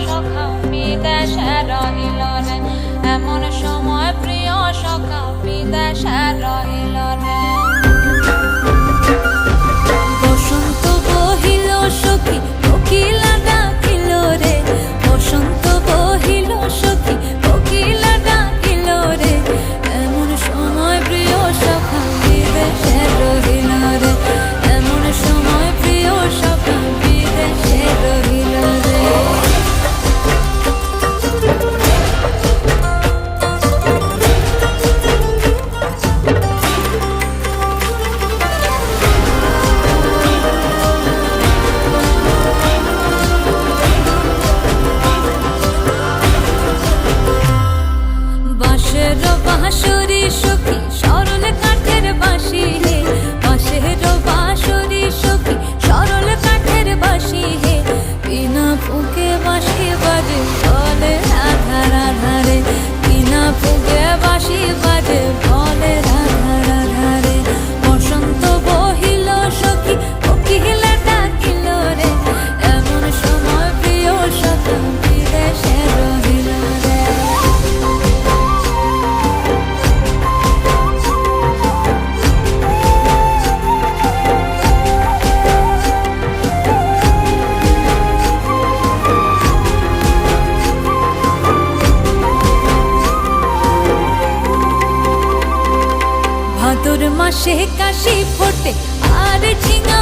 সখা বিদেশে রহিল রে, এমন সময় প্রিয় সখা বিদেশে রহিল রে। বসন্ত বহিল সখী কোকিলা ডাকিল রে, বসন্ত বহিল সখী কোকিলা ডাকিল রে, এমন সময় প্রিয় সখা বিদেশে রহিল রে, এমন সময় প্রিয় সখা বিদেশে রহিল রে। বাঁশের বাঁশরি সখী সরল কাঠের বাঁশি হে, বাঁশের বাঁশরি সখী সরল কাঠের বাঁশি হে, বিনা ফুঁকে বাঁশি বাজে বলে রাধা রাধা রে, বিনা ফুঁকে বাঁশি বাজে বলে রাধা রাধা রে। বসন্ত বহিল সখী কোকিলা ডাকিল রে, এমন সময় প্রিয় সখা বিদেশে রহিল রে। ভাদর মাসে কাশি ফোটে আর ঝিঙা